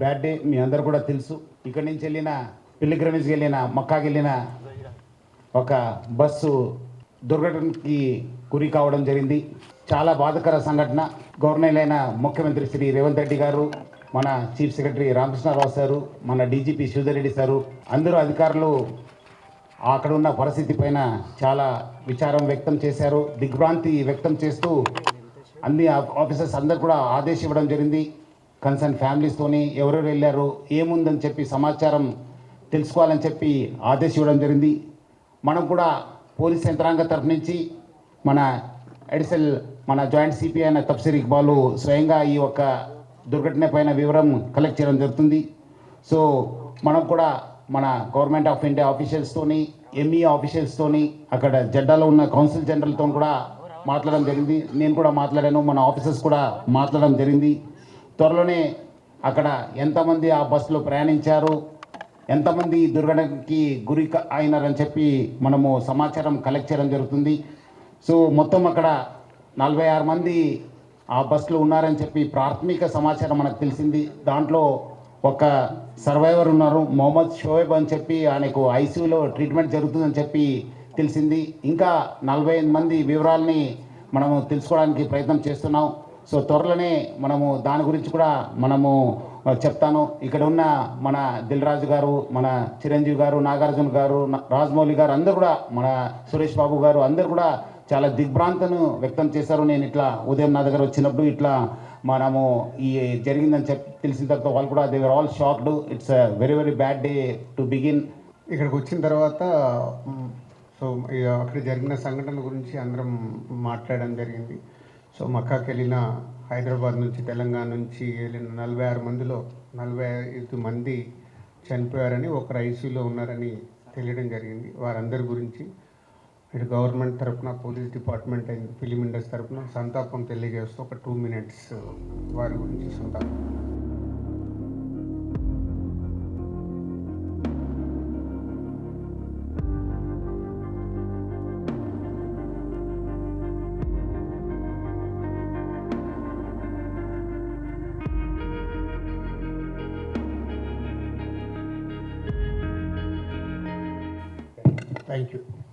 Bad day మీ అందరు కూడా తెలుసు. ఇక్కడి నుంచి వెళ్ళిన పిల్లిగ్రమేజ్కి వెళ్ళిన మక్కాకి వెళ్ళిన ఒక బస్సు దుర్ఘటనకి గురి కావడం జరిగింది. చాలా బాధాకర సంఘటన. గవర్నర్ అయిన ముఖ్యమంత్రి శ్రీ రేవంత్ రెడ్డి గారు, మన చీఫ్ సెక్రటరీ రామకృష్ణారావు సారు, మన డీజీపీ శ్రీధర్ రెడ్డి సారు, అందరూ అధికారులు అక్కడ ఉన్న పరిస్థితి పైన చాలా విచారం వ్యక్తం చేశారు. దిగ్భ్రాంతి వ్యక్తం చేస్తూ అన్ని ఆఫీసర్స్ అందరు కూడా ఆదేశం ఇవ్వడం జరిగింది. కన్సర్న్ ఫ్యామిలీస్తోని ఎవరెవరు వెళ్ళారు, ఏముందని చెప్పి సమాచారం తెలుసుకోవాలని చెప్పి ఆదేశం ఇవ్వడం జరిగింది. మనం కూడా పోలీస్ యంత్రాంగ తరఫు నుంచి మన జాయింట్ సిపి అయిన తఫ్సీర్ ఇక్బాలు స్వయంగా ఈ యొక్క దుర్ఘటన పైన వివరం కలెక్ట్ చేయడం జరుగుతుంది. సో మనం కూడా మన గవర్నమెంట్ ఆఫ్ ఇండియా ఆఫీషియల్స్తోని, ఎంఈ ఆఫీషియల్స్తోని, అక్కడ జెడ్డాలో ఉన్న కౌన్సిల్ జనరల్తో కూడా మాట్లాడడం జరిగింది. నేను కూడా మాట్లాడాను, మన ఆఫీసర్స్ కూడా మాట్లాడడం జరిగింది. త్వరలోనే అక్కడ ఎంతమంది ఆ బస్సులో ప్రయాణించారు, ఎంతమంది దుర్ఘటనకి గురి అయినారని చెప్పి మనము సమాచారం కలెక్ట్ చేయడం జరుగుతుంది. సో మొత్తం అక్కడ 46 మంది ఆ బస్సులో ఉన్నారని చెప్పి ప్రాథమిక సమాచారం మనకు తెలిసింది. దాంట్లో ఒక సర్వైవర్ ఉన్నారు, మొహమ్మద్ షోయబ్ అని చెప్పి, ఆయనకు ఐసీయూలో ట్రీట్మెంట్ జరుగుతుందని చెప్పి తెలిసింది. ఇంకా 45 మంది వివరాలని మనము తెలుసుకోవడానికి ప్రయత్నం చేస్తున్నాం. సో త్వరలోనే మనము దాని గురించి కూడా మనము చెప్తాను. ఇక్కడ ఉన్న మన దిల్ రాజు గారు, మన చిరంజీవి గారు, నాగార్జున గారు, రాజమౌళి గారు, అందరూ కూడా, మన సురేష్ బాబు గారు అందరూ కూడా చాలా దిగ్భ్రాంతను వ్యక్తం చేశారు. నేను ఇట్లా ఉదయం నా దగ్గర వచ్చినప్పుడు ఇట్లా మనము ఈ జరిగిందని తెలిసిన తర్వాత వాళ్ళు కూడా they were all shocked. It's a very very bad day to begin. ఇక్కడికి వచ్చిన తర్వాత సో అక్కడ జరిగిన సంఘటన గురించి అందరం మాట్లాడడం జరిగింది. సో మక్కాకి వెళ్ళిన హైదరాబాద్ నుంచి, తెలంగాణ నుంచి వెళ్ళిన 46 మందిలో 45 మంది చనిపోయారని, ఒకరు ఐసీయూలో ఉన్నారని తెలియడం జరిగింది. వారందరి గురించి ఇటు గవర్నమెంట్ తరఫున, police department and film industry తరఫున సంతాపం తెలియజేస్తూ ఒక 2 minutes వారి గురించి సంతాపం. Thank you.